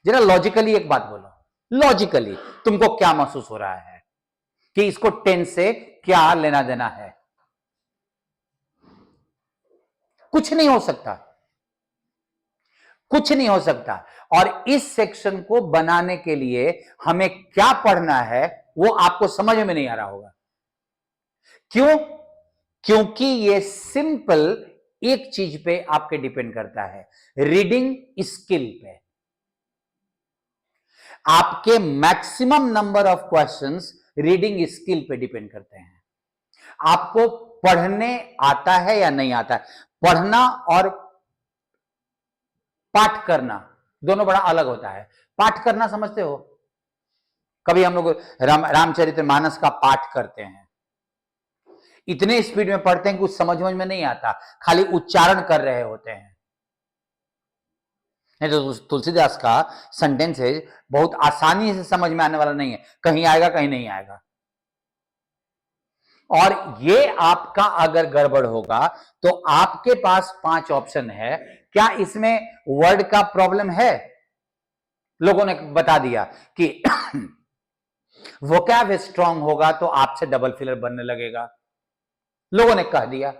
जरा लॉजिकली एक बात बोलो, लॉजिकली तुमको क्या महसूस हो रहा है कि इसको 10 से क्या लेना देना है? कुछ नहीं हो सकता, कुछ नहीं हो सकता। और इस सेक्शन को बनाने के लिए हमें क्या पढ़ना है वो आपको समझ में नहीं आ रहा होगा। क्यों? क्योंकि ये सिंपल एक चीज पे आपके डिपेंड करता है, रीडिंग स्किल पे। आपके maximum number of questions reading skill पे डिपेंड करते हैं। आपको पढ़ने आता है या नहीं आता है? पढ़ना और पाठ करना दोनों बड़ा अलग होता है। पाठ करना समझते हो? कभी हम लोग रामचरितमानस का पाठ करते हैं, इतने स्पीड में पढ़ते हैं कि कुछ समझ में नहीं आता, खाली उच्चारण कर रहे होते हैं। नहीं तो तुलसीदास का सेंटेंसेज बहुत आसानी से समझ में आने वाला नहीं है, कहीं आएगा कहीं नहीं आएगा। और ये आपका अगर गड़बड़ होगा तो आपके पास 5 ऑप्शन है। क्या इसमें वर्ड का प्रॉब्लम है? लोगों ने बता दिया कि वोकैब स्ट्रांग होगा तो आपसे डबल फिलर बनने लगेगा, लोगों ने कह दिया।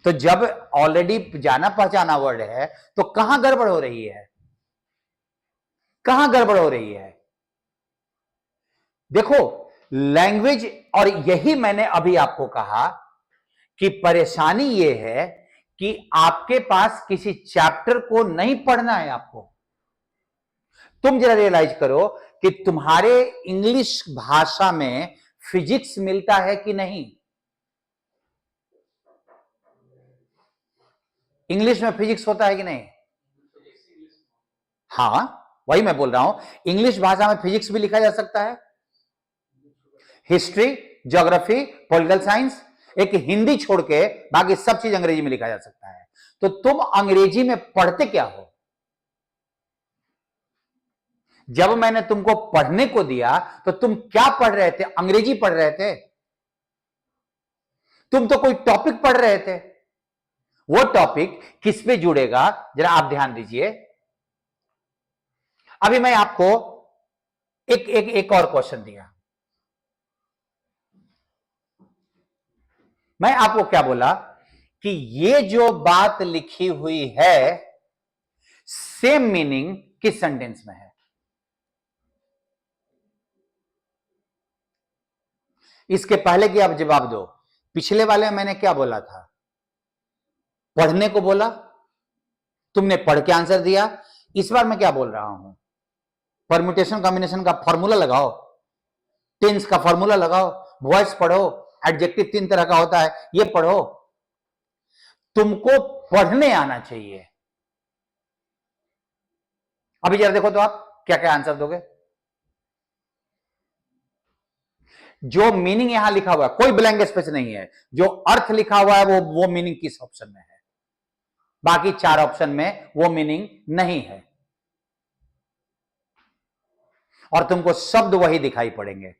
तो जब ऑलरेडी जाना पहचाना वर्ड है तो कहां गड़बड़ हो रही है? कहां गड़बड़ हो रही है? देखो, लैंग्वेज, और यही मैंने अभी आपको कहा कि परेशानी यह है कि आपके पास किसी चैप्टर को नहीं पढ़ना है। आपको, तुम जरा रियलाइज करो कि तुम्हारे इंग्लिश भाषा में फिजिक्स मिलता है कि नहीं? इंग्लिश में फिजिक्स होता है कि नहीं? हाँ, वही मैं बोल रहा हूं, इंग्लिश भाषा में फिजिक्स भी लिखा जा सकता है, हिस्ट्री, ज्योग्राफी, पॉलिटिकल साइंस, एक हिंदी छोड़ के बाकी सब चीज अंग्रेजी में लिखा जा सकता है। तो तुम अंग्रेजी में पढ़ते क्या हो? जब मैंने तुमको पढ़ने को दिया तो तुम क्या पढ़ रहे थे? अंग्रेजी पढ़ रहे थे? तुम तो कोई टॉपिक पढ़ रहे थे। वो टॉपिक किस पे जुड़ेगा जरा आप ध्यान दीजिए। अभी मैं आपको एक और क्वेश्चन दिया, मैं आपको क्या बोला कि ये जो बात लिखी हुई है सेम मीनिंग किस सेंटेंस में है? इसके पहले कि आप जवाब दो, पिछले वाले में मैंने क्या बोला था? पढ़ने को बोला, तुमने पढ़ के आंसर दिया। इस बार मैं क्या बोल रहा हूं? परम्यूटेशन कॉम्बिनेशन का फॉर्मूला लगाओ, टेंस का फॉर्मूला लगाओ, वॉइस पढ़ो, एडजेक्टिव 3 तरह का होता है, ये पढ़ो। तुमको पढ़ने आना चाहिए। अभी जरा देखो तो आप क्या क्या आंसर दोगे। जो मीनिंग यहां लिखा हुआ है, कोई ब्लैंक स्पेस नहीं है, जो अर्थ लिखा हुआ है वो मीनिंग किस ऑप्शन में है? बाकी 4 ऑप्शन में वो मीनिंग नहीं है, और तुमको शब्द वही दिखाई पड़ेंगे।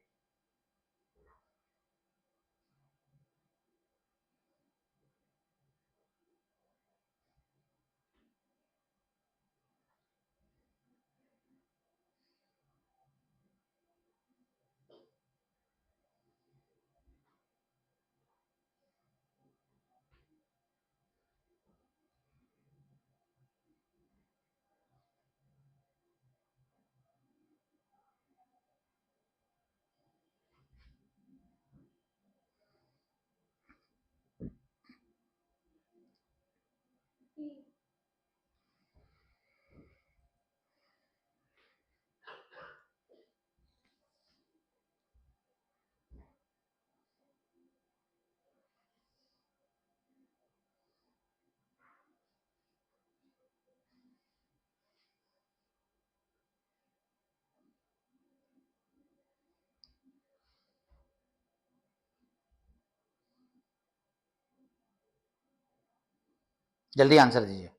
जल्दी आंसर दीजिए।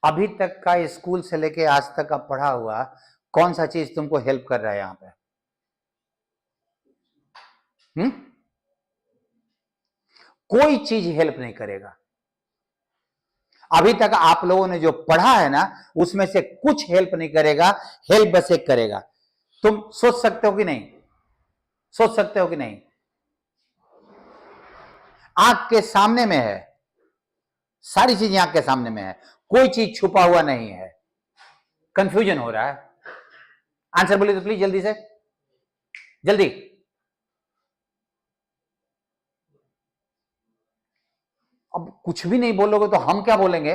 अभी तक का स्कूल से लेके आज तक का पढ़ा हुआ कौन सा चीज तुमको हेल्प कर रहा है यहां पे? कोई चीज हेल्प नहीं करेगा। अभी तक आप लोगों ने जो पढ़ा है ना, उसमें से कुछ हेल्प नहीं करेगा, हेल्प बस एक करेगा। तुम सोच सकते हो कि नहीं? सोच सकते हो कि नहीं? आंख के सामने में है, सारी चीजें आंख के सामने में है, कोई चीज छुपा हुआ नहीं है। कंफ्यूजन हो रहा है? आंसर बोलिए तो प्लीज, जल्दी से, जल्दी। अब कुछ भी नहीं बोलोगे तो हम क्या बोलेंगे?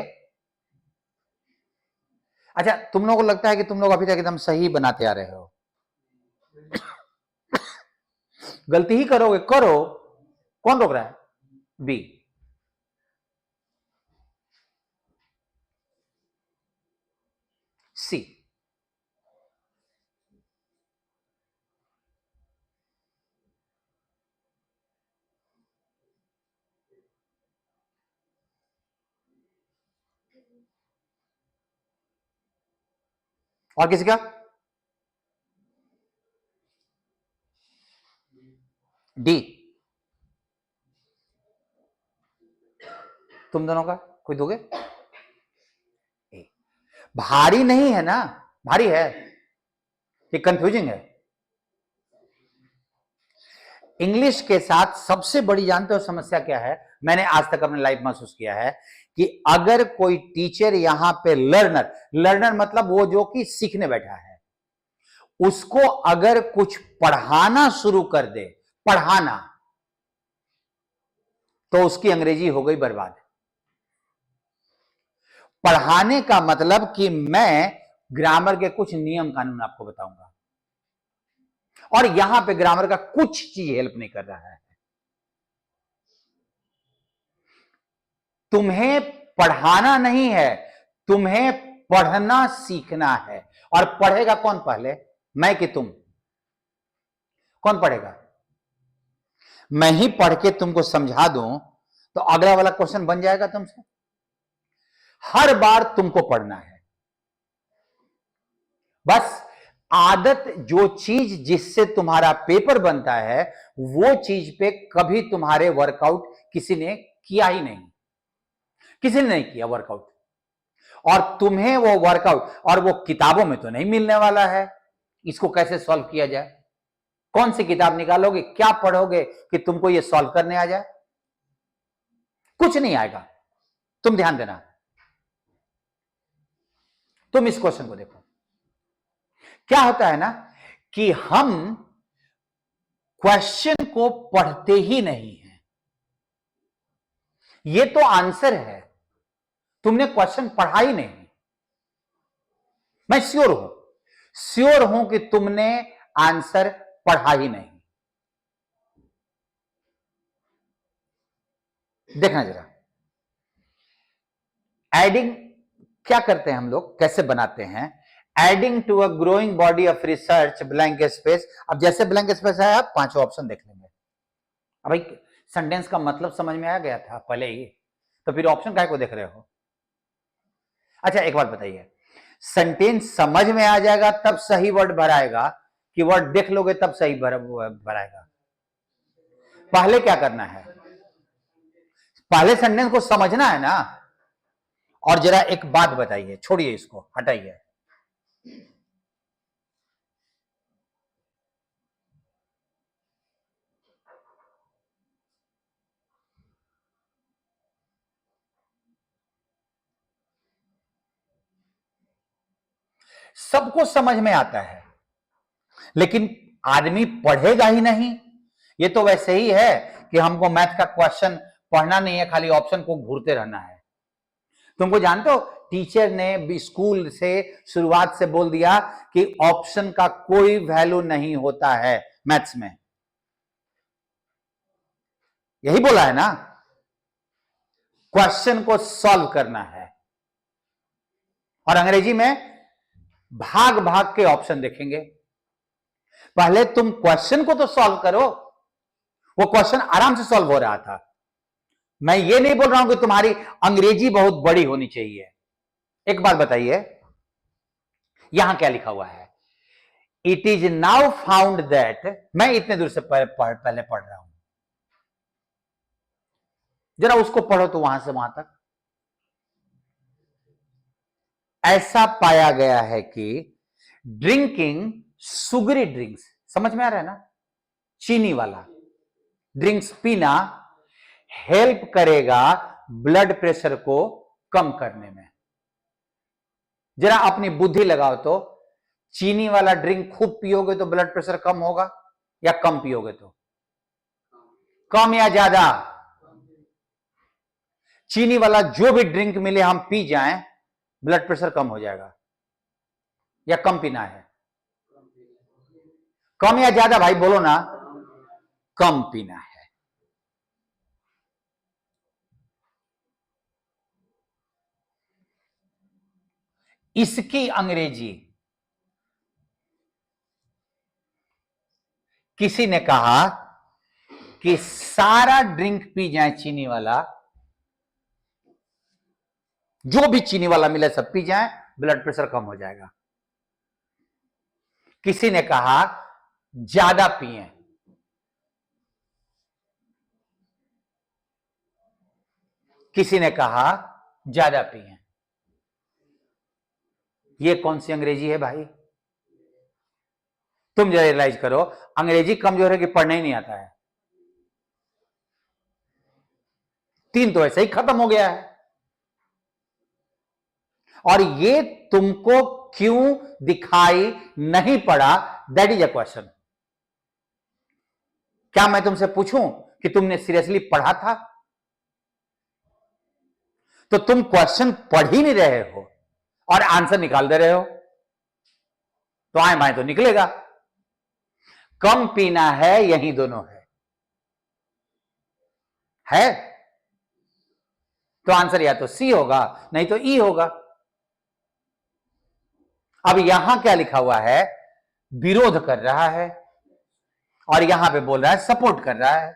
अच्छा, तुम लोगों को लगता है कि तुम लोग अभी तक एकदम सही बनाते आ रहे हो? गलती ही करोगे, करो, कौन रोक रहा है? बी। सी। और किसी का? डी। तुम दोनों का कोई दोगे? ए। भारी नहीं है ना? भारी है? ये कंफ्यूजिंग है। इंग्लिश के साथ सबसे बड़ी जानते हो समस्या क्या है? मैंने आज तक अपने लाइफ महसूस किया है कि अगर कोई टीचर यहां पे लर्नर, लर्नर मतलब वो जो कि सीखने बैठा है, उसको अगर कुछ पढ़ाना शुरू कर दे, पढ़ाना, तो उसकी अंग्रेजी हो गई बर्बाद। पढ़ाने का मतलब कि मैं ग्रामर के कुछ नियम कानून आपको बताऊंगा, और यहां पे ग्रामर का कुछ चीज हेल्प नहीं कर रहा है। तुम्हें पढ़ाना नहीं है, तुम्हें पढ़ना सीखना है। और पढ़ेगा कौन पहले, मैं कि तुम? कौन पढ़ेगा? मैं ही पढ़ के तुमको समझा दूं तो अगला वाला क्वेश्चन बन जाएगा तुमसे। हर बार तुमको पढ़ना है। बस आदत, जो चीज जिससे तुम्हारा पेपर बनता है, वो चीज पे कभी तुम्हारे वर्कआउट किसी ने किया ही नहीं, किसी ने नहीं किया वर्कआउट। और तुम्हें वो वर्कआउट, और वो किताबों में तो नहीं मिलने वाला है। इसको कैसे सॉल्व किया जाए? कौन सी किताब निकालोगे, क्या पढ़ोगे कि तुमको ये सॉल्व करने आ जाए? कुछ नहीं आएगा। तुम ध्यान देना, तुम इस क्वेश्चन को देखो। क्या होता है ना कि हम क्वेश्चन को पढ़ते ही नहीं है। ये तो आंसर है, तुमने क्वेश्चन पढ़ा ही नहीं। मैं श्योर हूं कि तुमने आंसर पढ़ा ही नहीं। देखना जरा, एडिंग क्या करते हैं हम लोग, कैसे बनाते हैं? Adding to a growing body of research blank space. अब जैसे ब्लैंक स्पेस है, आप पांचों ऑप्शन देख लेंगे। अब भाई सेंटेंस का मतलब समझ में आ गया था पहले ही, तो फिर ऑप्शन काहे को देख रहे हो? अच्छा एक बात बताइए, सेंटेंस समझ में आ जाएगा तब सही वर्ड भराएगा, कि वर्ड देख लोगे तब सही भराएगा? पहले क्या करना है? पहले सेंटेंस को समझना है ना। और जरा एक बात बताइए, छोड़िए इसको, हटाइए। सबको समझ में आता है, लेकिन आदमी पढ़ेगा ही नहीं। ये तो वैसे ही है कि हमको मैथ का क्वेश्चन पढ़ना नहीं है, खाली ऑप्शन को घूरते रहना है। तुमको जानते हो, टीचर ने स्कूल से शुरुआत से बोल दिया कि ऑप्शन का कोई वैल्यू नहीं होता है मैथ्स में। यही बोला है ना, क्वेश्चन को सॉल्व करना है। और अंग्रेजी में भाग भाग के ऑप्शन देखेंगे। पहले तुम क्वेश्चन को तो सॉल्व करो। वो क्वेश्चन आराम से सॉल्व हो रहा था। मैं ये नहीं बोल रहा हूं कि तुम्हारी अंग्रेजी बहुत बड़ी होनी चाहिए। एक बात बताइए, यहां क्या लिखा हुआ है? It is now found that, मैं इतने दूर से पहले पढ़ रहा हूं। जरा उसको पढ़ो तो वहां से वहां तक। ऐसा पाया गया है कि ड्रिंकिंग सुगरी ड्रिंक्स, समझ में आ रहा है ना, चीनी वाला ड्रिंक्स पीना हेल्प करेगा ब्लड प्रेशर को कम करने में। जरा अपनी बुद्धि लगाओ तो, चीनी वाला ड्रिंक खूब पियोगे तो ब्लड प्रेशर कम होगा या कम पियोगे तो? कम या ज्यादा? चीनी वाला जो भी ड्रिंक मिले हम पी जाएं, ब्लड प्रेशर कम हो जाएगा। या कम पीना है? कम या ज्यादा भाई बोलो ना? कम पीना है। इसकी अंग्रेजी किसी ने कहा कि सारा ड्रिंक पी जाए चीनी वाला, जो भी चीनी वाला मिले सब पी जाए, ब्लड प्रेशर कम हो जाएगा। किसी ने कहा ज्यादा पिए, किसी ने कहा ज्यादा पिए। ये कौन सी अंग्रेजी है भाई? तुम जरा रियलाइज करो, अंग्रेजी कमजोर है कि पढ़ने ही नहीं आता है? तीन तो ऐसे ही खत्म हो गया है। और ये तुमको क्यों दिखाई नहीं पड़ा, दैट इज अ क्वेश्चन। क्या मैं तुमसे पूछूं कि तुमने सीरियसली पढ़ा था? तो तुम क्वेश्चन पढ़ ही नहीं रहे हो और आंसर निकाल दे रहे हो, तो आए माए तो निकलेगा। कम पीना है, यही दोनों है तो आंसर या तो सी होगा नहीं तो ई होगा। अब यहां क्या लिखा हुआ है? विरोध कर रहा है, और यहां पे बोल रहा है सपोर्ट कर रहा है।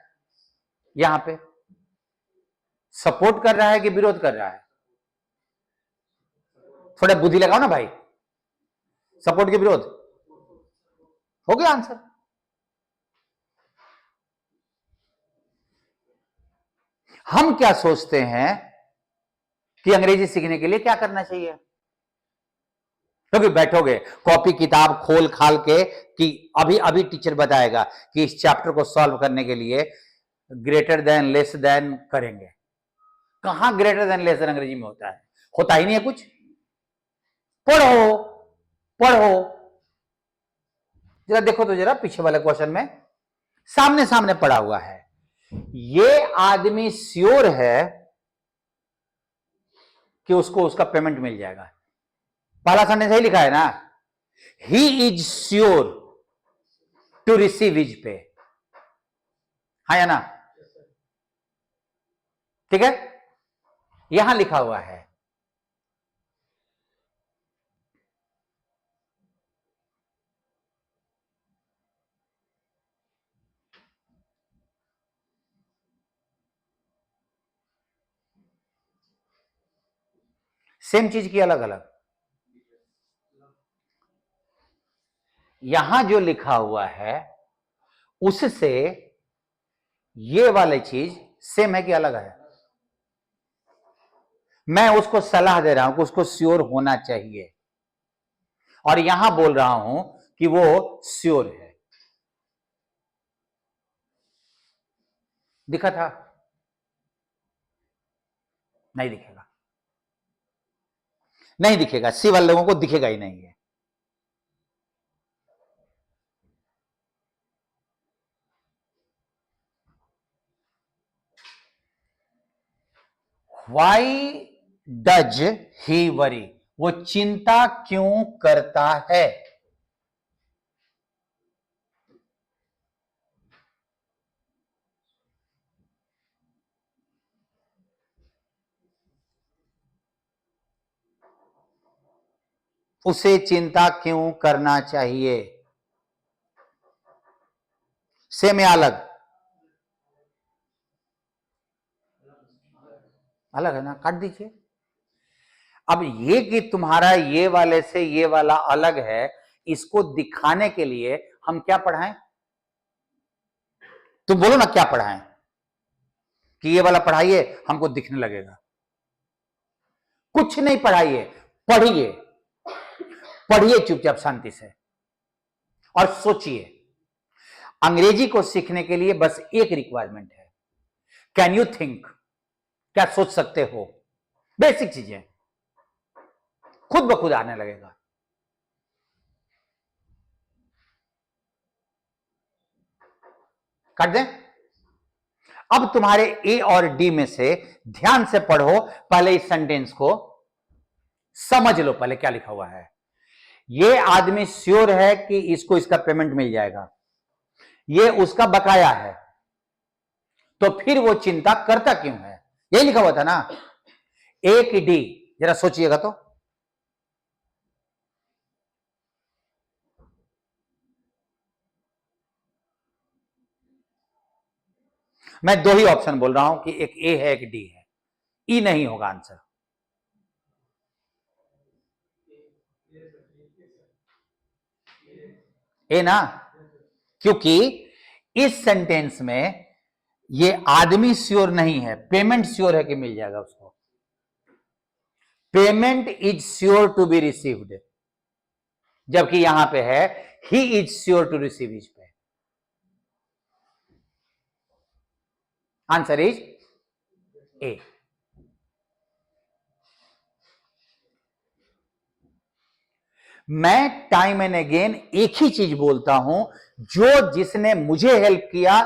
यहां पे सपोर्ट कर रहा है कि विरोध कर रहा है? थोड़ा बुद्धि लगाओ ना भाई। सपोर्ट के विरोध? हो गया आंसर। हम क्या सोचते हैं कि अंग्रेजी सीखने के लिए क्या करना चाहिए? क्योंकि बैठोगे कॉपी किताब खोल खाल के कि अभी अभी टीचर बताएगा कि इस चैप्टर को सॉल्व करने के लिए ग्रेटर देन लेस देन करेंगे। कहां ग्रेटर देन लेस देन अंग्रेजी में होता है? होता ही नहीं है कुछ। पढ़ो पढ़ो, जरा देखो तो जरा पीछे वाले क्वेश्चन में सामने सामने पड़ा हुआ है। ये आदमी श्योर है कि उसको उसका पेमेंट मिल जाएगा। पहला सेंटेंस सही लिखा है ना, he is sure to receive his pay, हाँ या ना? ठीक है, यहां लिखा हुआ है सेम चीज की अलग अलग। यहां जो लिखा हुआ है उससे ये वाली चीज सेम है कि अलग है? मैं उसको सलाह दे रहा हूं कि उसको श्योर होना चाहिए, और यहां बोल रहा हूं कि वो श्योर है। दिखा था? नहीं दिखेगा, नहीं दिखेगा, सी वाले लोगों को दिखेगा ही नहीं है। Why does he worry? वो चिंता क्यों करता है? उसे चिंता क्यों करना चाहिए? सेम या अलग? अलग है ना, काट दीजिए। अब ये कि तुम्हारा ये वाले से ये वाला अलग है, इसको दिखाने के लिए हम क्या पढ़ाएं? तुम बोलो ना क्या पढ़ाएं कि ये वाला पढ़ाइए, हमको दिखने लगेगा। कुछ नहीं पढ़ाइए, पढ़िए, पढ़िए चुपचाप शांति से और सोचिए। अंग्रेजी को सीखने के लिए बस एक रिक्वायरमेंट है, कैन यू थिंक, क्या सोच सकते हो, बेसिक चीजें खुद ब खुद आने लगेगा। कर दें। अब तुम्हारे ए और डी में से ध्यान से पढ़ो, पहले इस सेंटेंस को समझ लो, पहले क्या लिखा हुआ है। ये आदमी श्योर है कि इसको इसका पेमेंट मिल जाएगा, ये उसका बकाया है, तो फिर वो चिंता करता क्यों है? यही लिखा हुआ था ना, ए की डी, जरा सोचिएगा तो। मैं दो ही ऑप्शन बोल रहा हूं कि एक ए है एक डी है, ई नहीं होगा आंसर। ए ना, क्योंकि इस सेंटेंस में ये आदमी श्योर नहीं है, पेमेंट श्योर है कि मिल जाएगा उसको। Payment is sure to be received, जबकि यहां पे है he is sure to receive is pay. Answer is A. मैं टाइम एंड अगेन एक ही चीज बोलता हूं, जो जिसने मुझे हेल्प किया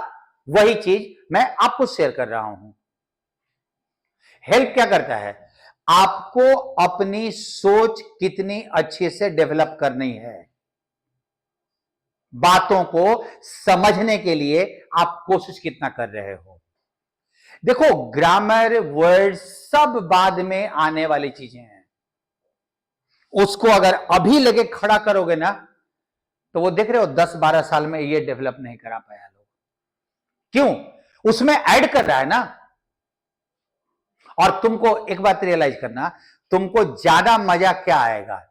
वही चीज मैं आपको शेयर कर रहा हूं। हेल्प क्या करता है? आपको अपनी सोच कितनी अच्छे से डेवलप करनी है, बातों को समझने के लिए आप कोशिश कितना कर रहे हो। देखो, ग्रामर, वर्ड सब बाद में आने वाली चीजें हैं। उसको अगर अभी लगे खड़ा करोगे ना, तो वो देख रहे हो 10-12 साल में ये डेवलप नहीं करा पाया लोग। क्यों? उसमें ऐड कर रहा है ना। और तुमको एक बात रियलाइज करना, तुमको ज्यादा मजा क्या आएगा?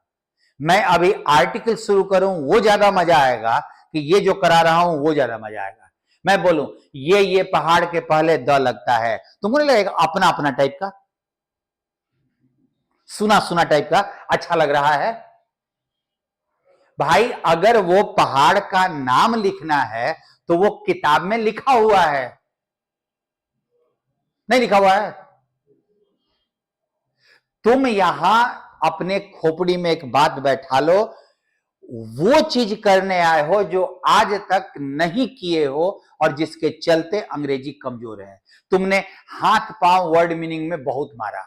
मैं अभी आर्टिकल शुरू करूं वो ज्यादा मजा आएगा कि ये जो करा रहा हूं वो ज्यादा मजा आएगा? मैं बोलूं ये पहाड़ के पहले द लगता है, तुमको नहीं लगेगा अपना अपना टाइप का, सुना सुना टाइप का अच्छा लग रहा है? भाई, अगर वो पहाड़ का नाम लिखना है तो वो किताब में लिखा हुआ है, नहीं लिखा हुआ है? तुम यहां अपने खोपड़ी में एक बात बैठा लो, वो चीज करने आए हो जो आज तक नहीं किए हो और जिसके चलते अंग्रेजी कमजोर है। तुमने हाथ पांव वर्ड मीनिंग में बहुत मारा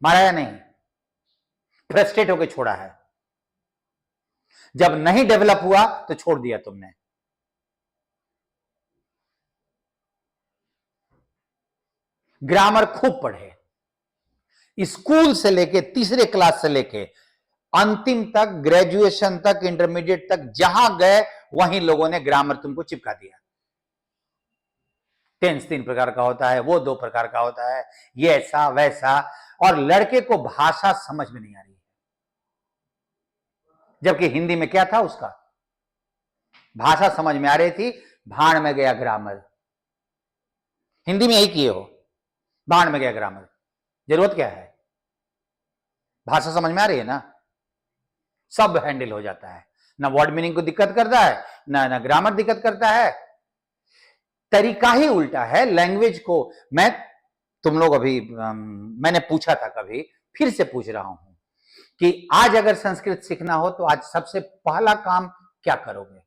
या नहीं? फ्रस्ट्रेट होकर छोड़ा है। जब नहीं डेवलप हुआ तो छोड़ दिया तुमने। ग्रामर खूब पढ़े, स्कूल से लेके तीसरे क्लास से लेके अंतिम तक, ग्रेजुएशन तक, इंटरमीडिएट तक, जहां गए वहीं लोगों ने ग्रामर तुमको चिपका दिया। टेंस 3 प्रकार का होता है, वो 2 प्रकार का होता है, ये ऐसा वैसा, और लड़के को भाषा समझ में नहीं आ रही है। जबकि हिंदी में क्या था उसका? भाषा समझ में आ रही थी, भाड़ में गया ग्रामर। हिंदी में यही किए हो, भाड़ में गया ग्रामर। जरूरत क्या है? भाषा समझ में आ रही है ना, सब हैंडल हो जाता है। ना वर्ड मीनिंग को दिक्कत करता है, ना ग्रामर दिक्कत करता है। तरीका ही उल्टा है लैंग्वेज को। मैं तुम लोग अभी मैंने पूछा था, कभी फिर से पूछ रहा हूं कि आज अगर संस्कृत सीखना हो तो आज सबसे पहला काम क्या करोगे?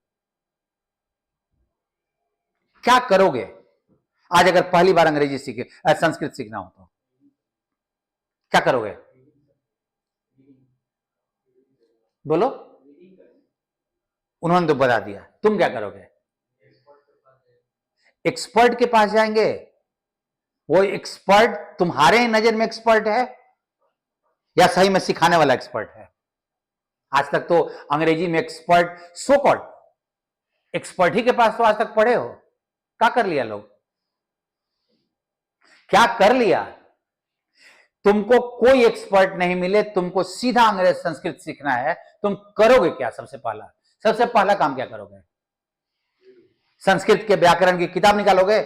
क्या करोगे आज अगर पहली बार अंग्रेजी सीखे, संस्कृत सीखना हो तो क्या करोगे? बोलो। उन्होंने तो बता दिया, तुम क्या करोगे? एक्सपर्ट के पास जाएंगे। वो एक्सपर्ट तुम्हारे नजर में एक्सपर्ट है या सही में सिखाने वाला एक्सपर्ट है? आज तक तो अंग्रेजी में एक्सपर्ट, सो कॉल्ड एक्सपर्ट ही के पास तो आज तक पढ़े हो। क्या कर लिया लोग? क्या कर लिया? तुमको कोई एक्सपर्ट नहीं मिले, तुमको सीधा अंग्रेज संस्कृत सीखना है, तुम करोगे क्या? सबसे पहला काम क्या करोगे? संस्कृत के व्याकरण की किताब निकालोगे?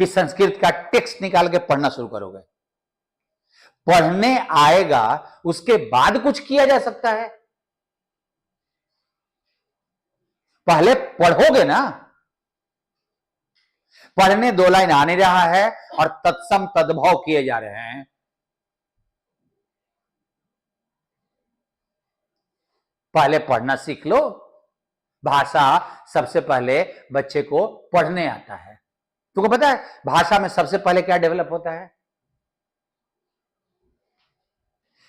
कि संस्कृत का टेक्स्ट निकाल के पढ़ना शुरू करोगे। पढ़ने आएगा, उसके बाद कुछ किया जा सकता है। पहले पढ़ोगे ना। पढ़ने 2 लाइन आ नहीं रहा है और तत्सम तद्भव किए जा रहे हैं। पहले पढ़ना सीख लो। भाषा सबसे पहले बच्चे को पढ़ने आता है। तुमको पता है भाषा में सबसे पहले क्या डेवलप होता है?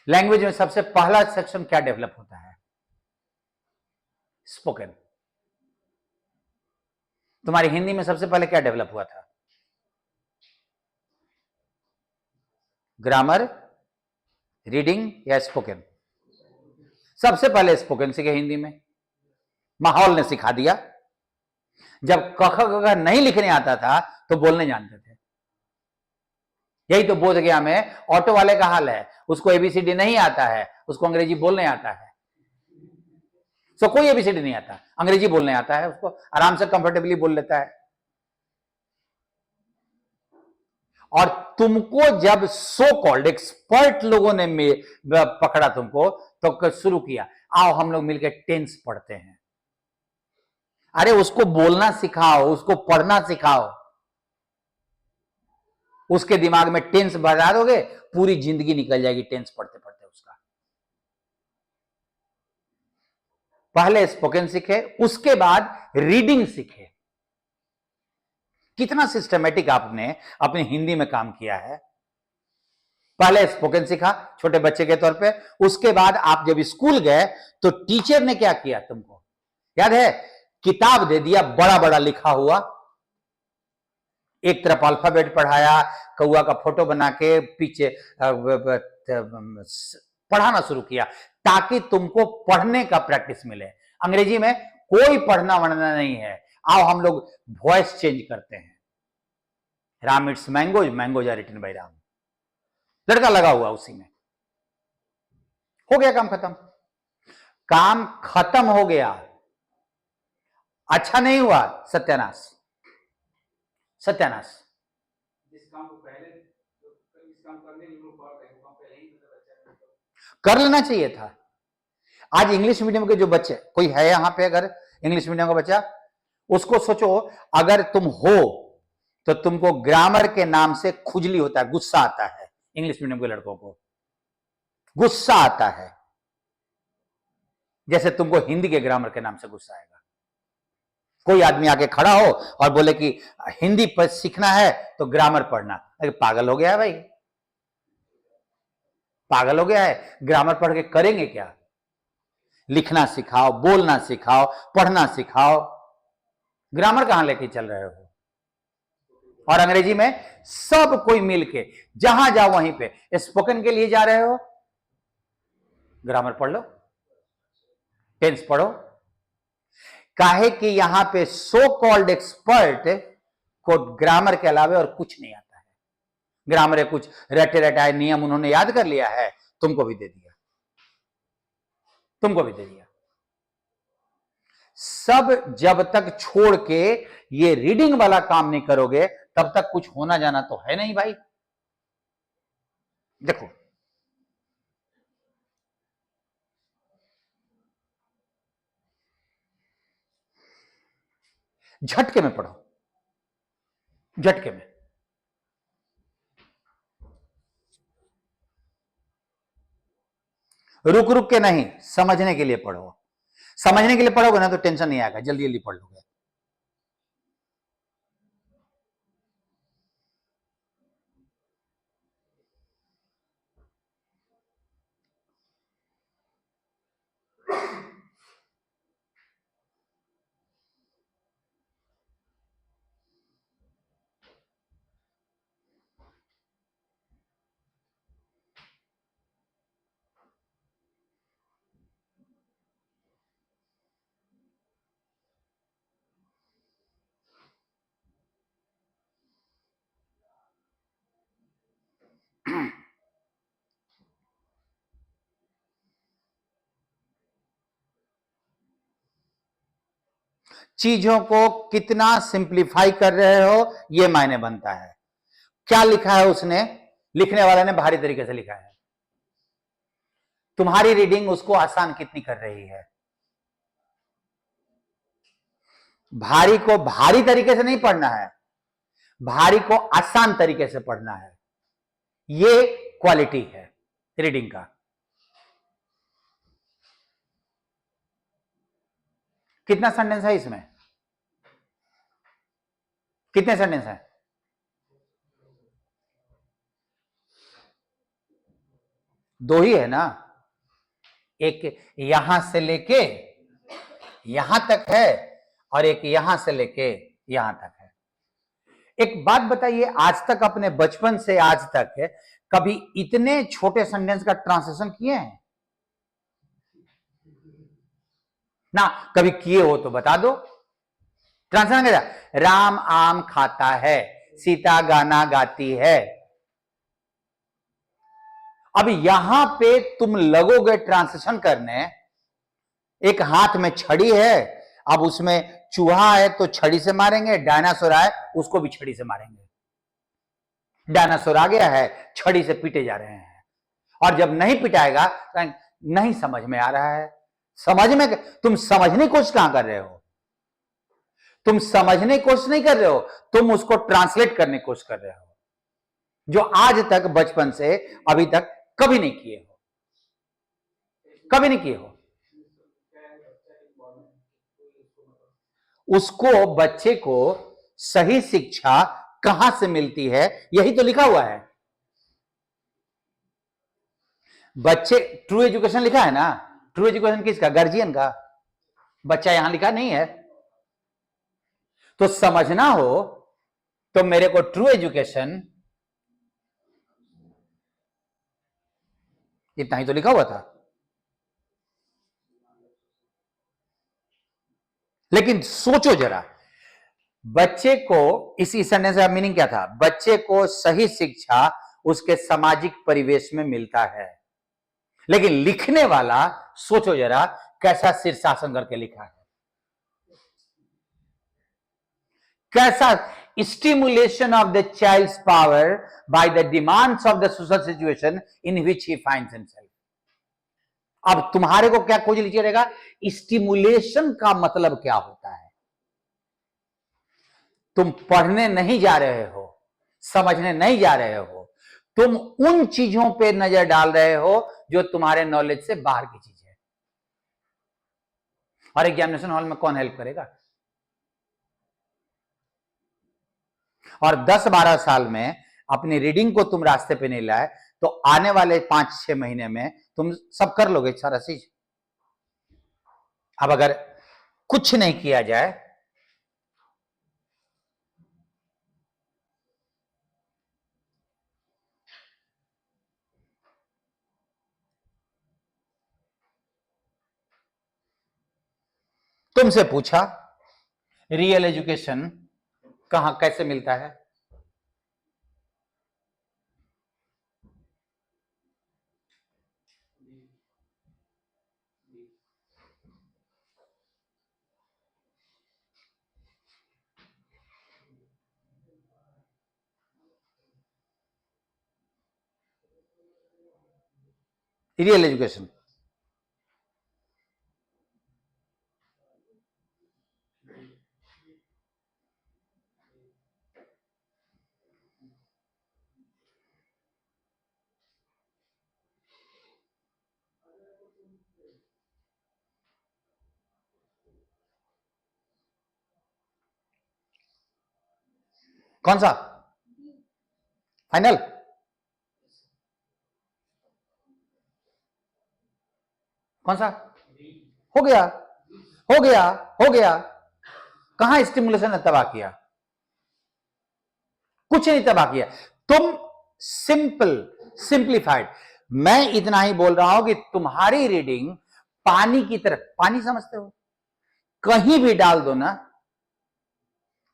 लैंग्वेज में सबसे पहला सेक्शन क्या डेवलप होता है? स्पोकन। तुम्हारी हिंदी में सबसे पहले क्या डेवलप हुआ था? ग्रामर, रीडिंग या स्पोकन? सबसे पहले स्पोकन सीखे हिंदी में। माहौल ने सिखा दिया। जब क ख ग घ नहीं लिखने आता था तो बोलने जानते थे। यही तो बोध गया में ऑटो वाले का हाल है। उसको एबीसीडी नहीं आता है, उसको अंग्रेजी बोलने आता है। सो कोई एबीसीडी नहीं आता, अंग्रेजी बोलने आता है, उसको आराम से कंफर्टेबली बोल लेता है। और तुमको जब सो कॉल्ड एक्सपर्ट लोगों ने पकड़ा तुमको, तो शुरू किया, आओ हम लोग मिलकर टेंस पढ़ते हैं। अरे उसको बोलना सिखाओ, उसको पढ़ना सिखाओ। उसके दिमाग में टेंस बढ़ा दोगे, पूरी जिंदगी निकल जाएगी टेंस पढ़ते पढ़ते उसका। पहले स्पोकन सीखे, उसके बाद रीडिंग सीखे। कितना सिस्टमेटिक आपने अपनी हिंदी में काम किया है। पहले स्पोकन सीखा छोटे बच्चे के तौर पे, उसके बाद आप जब स्कूल गए तो टीचर ने क्या किया तुमको याद है? किताब दे दिया, बड़ा बड़ा लिखा हुआ। एक तरफ अल्फाबेट पढ़ाया, कौआ का फोटो बना के पीछे पढ़ाना शुरू किया, ताकि तुमको पढ़ने का प्रैक्टिस मिले। अंग्रेजी में कोई पढ़ना वढ़ना नहीं है। आओ हम लोग वॉइस चेंज करते हैं। Ram it's mangoes, mangoes are written by Ram. लड़का लगा हुआ उसी में। हो गया काम खत्म। काम खत्म हो गया। अच्छा नहीं हुआ, सत्यानाश, सत्यानाश। जिस काम को पहले इस काम करने नहीं लोग पढ़ रहे हैं, काम पहले ही कर लेना चाहिए था। आज इंग्लिश मीडियम के जो बच्चे, कोई है यहां पे अगर इंग्लिश मीडियम का बच्चा, उसको सोचो, अगर तुम हो तो तुमको ग्रामर के नाम से खुजली होता है, गुस्सा आता है। इंग्लिश मीडियम के लड़कों को गुस्सा आता है, जैसे तुमको हिंदी के ग्रामर के नाम से गुस्सा आएगा। कोई आदमी आके खड़ा हो और बोले कि हिंदी पर सीखना है तो ग्रामर पढ़ना, अरे पागल हो गया है भाई, पागल हो गया है। ग्रामर पढ़ के करेंगे क्या? लिखना सिखाओ, बोलना सिखाओ, पढ़ना सिखाओ। ग्रामर कहां लेके चल रहे हो? और अंग्रेजी में सब कोई मिलके जहां जाओ वहीं पे स्पोकन के लिए जा रहे हो। ग्रामर पढ़ लो, टेंस पढ़ो। काहे कि यहां पे सो कॉल्ड एक्सपर्ट को ग्रामर के अलावा और कुछ नहीं आता है। ग्रामर कुछ रटे रटाए नियम उन्होंने याद कर लिया है, तुमको भी दे दिया, तुमको भी दे दिया। सब जब तक छोड़ के ये रीडिंग वाला काम नहीं करोगे, तब तक कुछ होना जाना तो है नहीं भाई। देखो, झटके में पढ़ो, झटके में। रुक रुक के नहीं, समझने के लिए पढ़ो। समझने के लिए पढ़ोगे ना तो टेंशन नहीं आएगा, जल्दी जल्दी पढ़ लोगे। चीजों को कितना सिंप्लीफाई कर रहे हो यह मायने बनता है। क्या लिखा है उसने, लिखने वाले ने भारी तरीके से लिखा है, तुम्हारी रीडिंग उसको आसान कितनी कर रही है। भारी को भारी तरीके से नहीं पढ़ना है, भारी को आसान तरीके से पढ़ना है। ये क्वालिटी है रीडिंग का। कितना सेंटेंस है इसमें, कितने सेंटेंस हैं? दो ही है ना, एक यहां से लेके यहां तक है और एक यहां से लेके यहां तक है। एक बात बताइए, आज तक अपने बचपन से आज तक कभी इतने छोटे सेंटेंस का ट्रांसलेशन किए हैं ना? कभी किए हो तो बता दो। ट्रांसलेशन क्या? राम आम खाता है, सीता गाना गाती है। अब यहां पे तुम लगोगे ट्रांसलेशन करने, एक हाथ में छड़ी है, अब उसमें चूहा है तो छड़ी से मारेंगे, डायनासोर है उसको भी छड़ी से मारेंगे। डायनासोर आ गया है, छड़ी से पीटे जा रहे हैं, और जब नहीं पिटाएगा तो नहीं समझ में आ रहा है। समझ में, तुम समझने की कोशिश कहां कर रहे हो? तुम समझने की कोशिश नहीं कर रहे हो, तुम उसको ट्रांसलेट करने की कोशिश कर रहे हो, जो आज तक बचपन से अभी तक कभी नहीं किए हो, कभी नहीं किए हो। उसको, बच्चे को सही शिक्षा कहां से मिलती है, यही तो लिखा हुआ है। बच्चे, ट्रू एजुकेशन लिखा है ना? ट्रू एजुकेशन किसका? गार्जियन का। बच्चा यहां लिखा नहीं है। तो समझना हो तो मेरे को ट्रू एजुकेशन इतना ही तो लिखा हुआ था। लेकिन सोचो जरा, बच्चे को, इसी सेंटेंस का मीनिंग क्या था? बच्चे को सही शिक्षा उसके सामाजिक परिवेश में मिलता है। लेकिन लिखने वाला, सोचो जरा कैसा शीर्षासन करके लिखा है, कैसा stimulation of the child's power by the demands of the social situation in which he finds himself. अब तुम्हारे को क्या खोज लीजिए रहेगा, स्टिमुलेशन का मतलब क्या होता है। तुम पढ़ने नहीं जा रहे हो, समझने नहीं जा रहे हो, तुम उन चीजों पे नजर डाल रहे हो जो तुम्हारे नॉलेज से बाहर की चीज है। और एग्जामिनेशन हॉल में कौन हेल्प करेगा? और 10-12 साल में अपनी रीडिंग को तुम रास्ते पे नहीं लाए तो आने वाले 5-6 महीने में तुम सब कर लोगे सारा चीज। अब अगर कुछ नहीं किया जाए, तुमसे पूछा रियल एजुकेशन कहां कैसे मिलता है, रियल एजुकेशन कौन सा फाइनल? कौन सा? हो गया, हो गया, हो गया। कहां स्टिमुलेशन ने तबाह किया? कुछ नहीं तबाह किया। तुम सिंप्लीफाइड। मैं इतना ही बोल रहा हूं कि तुम्हारी रीडिंग पानी की तरह, पानी समझते हो, कहीं भी डाल दो ना,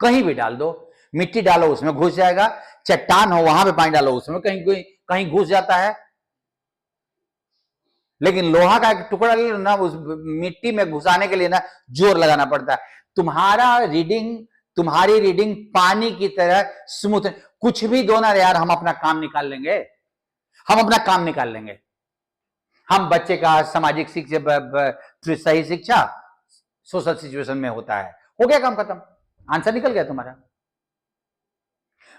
कहीं भी डाल दो, मिट्टी डालो उसमें घुस जाएगा, चट्टान हो वहां पे पानी डालो उसमें कहीं कहीं घुस जाता है। लेकिन लोहा का एक टुकड़ा ले लो ना, उस मिट्टी में घुसाने के लिए ना जोर लगाना पड़ता है। तुम्हारी रीडिंग पानी की तरह स्मूथ। कुछ भी दो ना यार, हम अपना काम निकाल लेंगे, हम अपना काम निकाल लेंगे। हम बच्चे का सामाजिक शिक्षा, सही शिक्षा सोशल सिचुएशन में होता है, हो गया काम खत्म, आंसर निकल गया तुम्हारा।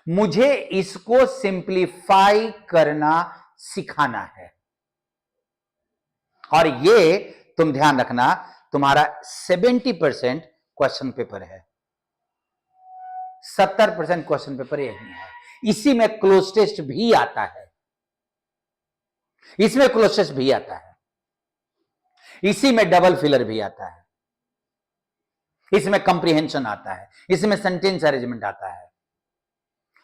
मुझे इसको सिंप्लीफाई करना सिखाना है, और ये तुम ध्यान रखना, तुम्हारा 70% क्वेश्चन पेपर है, 70% क्वेश्चन पेपर यही है। इसी में क्लोज टेस्ट भी आता है, इसमें क्लोज टेस्ट भी आता है, इसी में डबल फिलर भी आता है, इसमें कंप्रीहेंशन आता है, इसमें सेंटेंस अरेंजमेंट आता है,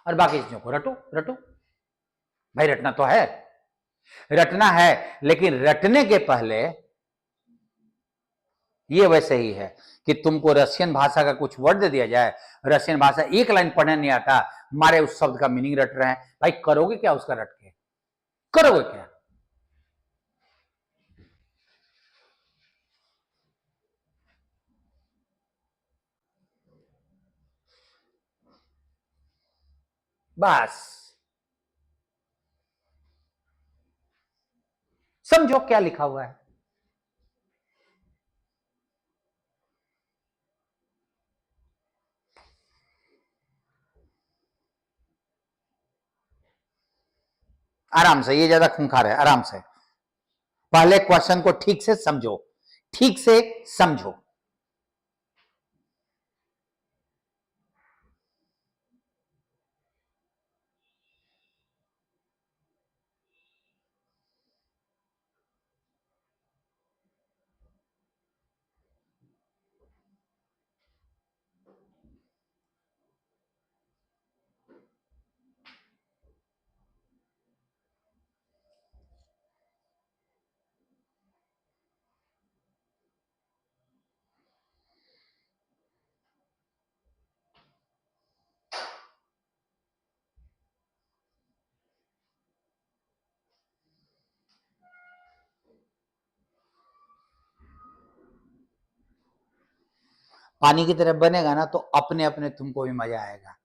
और बाकी चीजों को रटो रटो भाई, रटना तो है, रटना है, लेकिन रटने के पहले ये वैसे ही है कि तुमको रशियन भाषा का कुछ वर्ड दे दिया जाए, रशियन भाषा एक लाइन पढ़ने नहीं आता, मारे उस शब्द का मीनिंग रट रहे हैं, भाई करोगे क्या उसका रट के, करोगे क्या? बस समझो क्या लिखा हुआ है। आराम से, ये ज्यादा खूंखार है, आराम से पहले क्वेश्चन को ठीक से समझो, ठीक से समझो। पानी की तरह बनेगा ना तो अपने अपने तुमको भी मजा आएगा,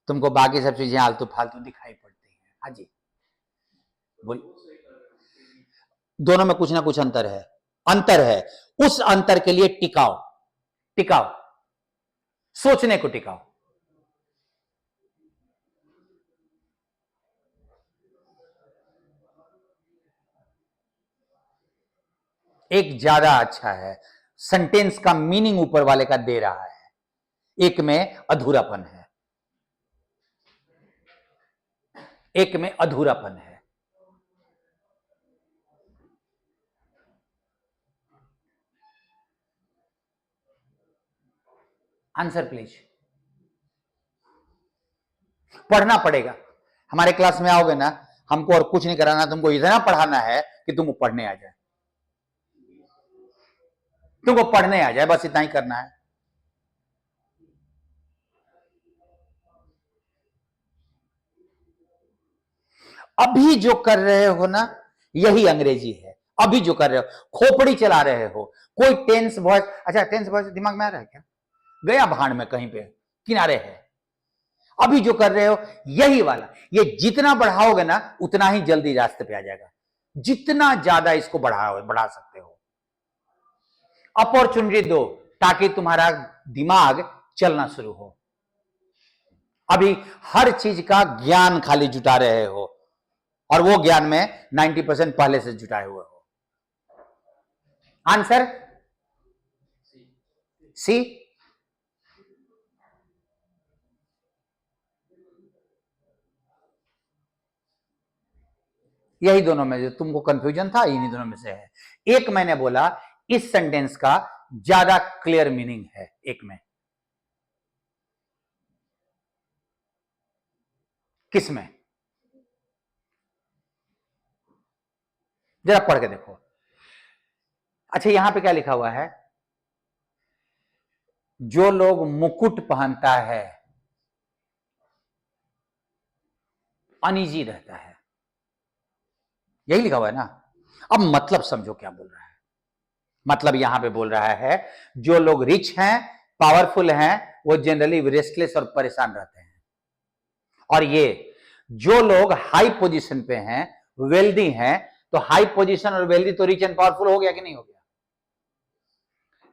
तुमको बाकी सब चीजें आलतू फालतू दिखाई पड़ती हैं। हाँ जी बोल, दोनों में कुछ ना कुछ अंतर है, अंतर है, उस अंतर के लिए टिकाओ, टिकाओ, सोचने को टिकाओ। एक ज्यादा अच्छा है, सेंटेंस का मीनिंग ऊपर वाले का दे रहा है, एक में अधूरापन है, एक में अधूरापन है। आंसर प्लीज, पढ़ना पड़ेगा। हमारे क्लास में आओगे ना, हमको और कुछ नहीं कराना, तुमको इतना पढ़ाना है कि तुमको पढ़ने आ जाए, तुमको पढ़ने आ जाए, बस इतना ही करना है। अभी जो कर रहे हो ना, यही अंग्रेजी है। अभी जो कर रहे हो, खोपड़ी चला रहे हो, कोई टेंस वॉइस, अच्छा टेंस वॉइस दिमाग में आ रहा है क्या? गया भाड़ में कहीं पे किनारे है। अभी जो कर रहे हो यही वाला, ये जितना बढ़ाओगे ना उतना ही जल्दी रास्ते पे आ जाएगा, जितना ज्यादा इसको बढ़ा सकते हो। अपॉर्चुनिटी दो ताकि तुम्हारा दिमाग चलना शुरू हो। अभी हर चीज का ज्ञान खाली जुटा रहे हो, और वो ज्ञान में 90% पहले से जुटाए हुए हो। Answer C. यही दोनों में जो तुमको कंफ्यूजन था, इन्हीं दोनों में से है। एक मैंने बोला इस सेंटेंस का ज्यादा क्लियर मीनिंग है, एक में। किस में? जरा पढ़ के देखो। अच्छा यहां पे क्या लिखा हुआ है? जो लोग मुकुट पहनता है अनईजी रहता है, यही लिखा हुआ है ना। अब मतलब समझो क्या बोल रहा है। मतलब यहां पे बोल रहा है जो लोग रिच हैं, पावरफुल हैं, वो जनरली रेस्टलेस और परेशान रहते हैं। और ये जो लोग हाई पोजीशन पे हैं, वेल्दी हैं, तो हाई पोजीशन और वेल्दी तो रिच एंड पावरफुल हो गया कि नहीं हो गया?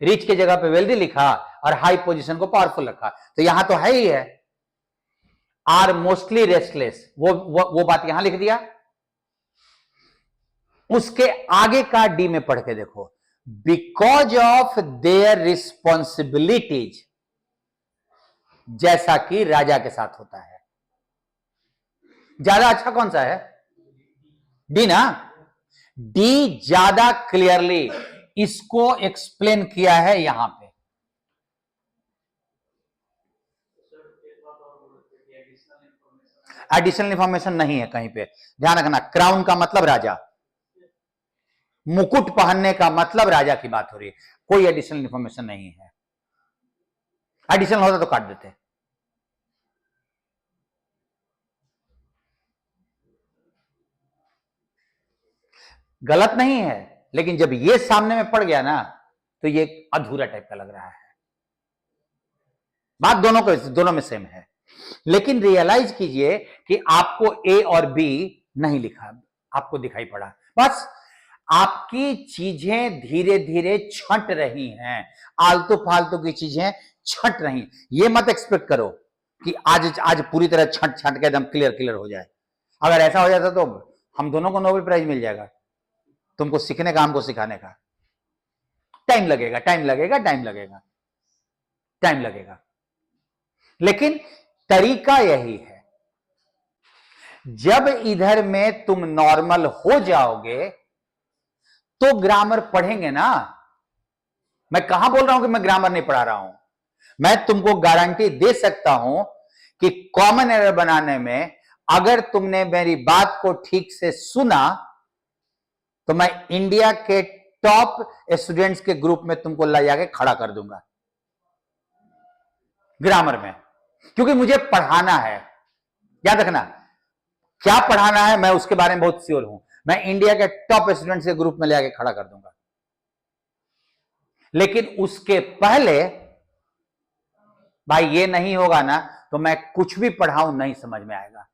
रिच के जगह पे वेल्दी लिखा और हाई पोजीशन को पावरफुल रखा, तो यहां तो है ही है, आर मोस्टली रेस्टलेस, वो बात यहां लिख दिया। उसके आगे का डी में पढ़ के देखो, बिकॉज ऑफ देयर रिस्पॉन्सिबिलिटीज, जैसा कि राजा के साथ होता है। ज्यादा अच्छा कौन सा है? डी ना? डी ज्यादा क्लियरली इसको एक्सप्लेन किया है यहां पे। एडिशनल इंफॉर्मेशन नहीं है कहीं पे, ध्यान रखना। क्राउन का मतलब राजा, मुकुट पहनने का मतलब राजा की बात हो रही है, कोई एडिशनल इंफॉर्मेशन नहीं है। एडिशनल होता तो काट देते। गलत नहीं है, लेकिन जब ये सामने में पड़ गया ना, तो ये अधूरा टाइप का लग रहा है। बात दोनों में सेम है, लेकिन रियलाइज कीजिए कि आपको ए और बी नहीं लिखा, आपको दिखाई पड़ा। बस आपकी चीजें धीरे धीरे छंट रही हैं, आलतू फालतू की चीजें छंट रही। ये मत एक्सपेक्ट करो कि आज पूरी तरह छंट छंट के एकदम क्लियर हो जाए। अगर ऐसा हो जाता तो हम दोनों को नोबेल प्राइज मिल जाएगा, तुमको सीखने का, हमको सिखाने का। टाइम लगेगा, टाइम लगेगा, टाइम लगेगा, टाइम लगेगा, लेकिन तरीका यही है। जब इधर में तुम नॉर्मल हो जाओगे तो ग्रामर पढ़ेंगे ना। मैं कहां बोल रहा हूं कि मैं ग्रामर नहीं पढ़ा रहा हूं, मैं तुमको गारंटी दे सकता हूं कि कॉमन एरर बनाने में अगर तुमने मेरी बात को ठीक से सुना तो मैं इंडिया के टॉप स्टूडेंट्स के ग्रुप में तुमको ला जाके खड़ा कर दूंगा ग्रामर में, क्योंकि मुझे पढ़ाना है। याद रखना, क्या पढ़ाना है मैं उसके बारे में बहुत श्योर हूं। मैं इंडिया के टॉप स्टूडेंट्स के ग्रुप में ले आके खड़ा कर दूंगा, लेकिन उसके पहले भाई ये नहीं होगा ना, तो मैं कुछ भी पढ़ाऊं नहीं समझ में आएगा।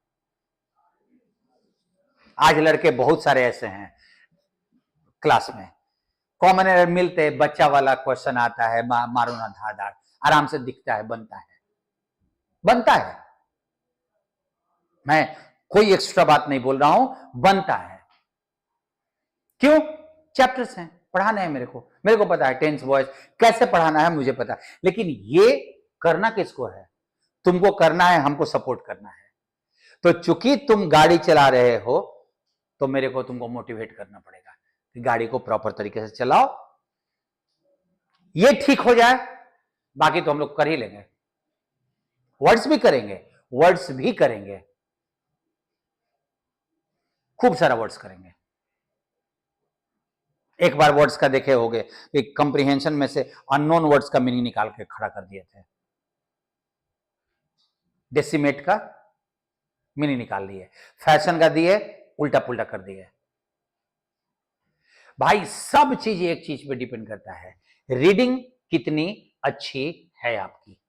आज लड़के बहुत सारे ऐसे हैं क्लास में, कॉमन एरर मिलते, बच्चा वाला क्वेश्चन आता है, मारो ना धार, आराम से दिखता है, बनता है। मैं कोई एक्स्ट्रा बात नहीं बोल रहा हूं, बनता है। क्यों? चैप्टर्स हैं, पढ़ाने हैं मेरे को पता है टेंस वॉइस कैसे पढ़ाना है, मुझे पता है। लेकिन ये करना किसको है? तुमको करना है, हमको सपोर्ट करना है। तो चूंकि तुम गाड़ी चला रहे हो तो मेरे को तुमको मोटिवेट करना पड़ेगा कि गाड़ी को प्रॉपर तरीके से चलाओ। ये ठीक हो जाए, बाकी तो हम लोग कर ही लेंगे। वर्ड्स भी करेंगे, खूब सारा वर्ड्स करेंगे। एक बार वर्ड्स का देखे होगे कि कंप्रीहेंशन में से अननोन वर्ड्स का मीनिंग निकाल के खड़ा कर दिए थे, डेसिमेट का मीनिंग निकाल दिए, फैशन का दिए, उल्टा पुल्टा कर दिए। भाई सब चीज एक चीज पे डिपेंड करता है, रीडिंग कितनी अच्छी है आपकी।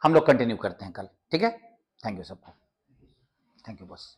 हम लोग कंटिन्यू करते हैं कल, ठीक है? थैंक यू सबको, थैंक यू बॉस।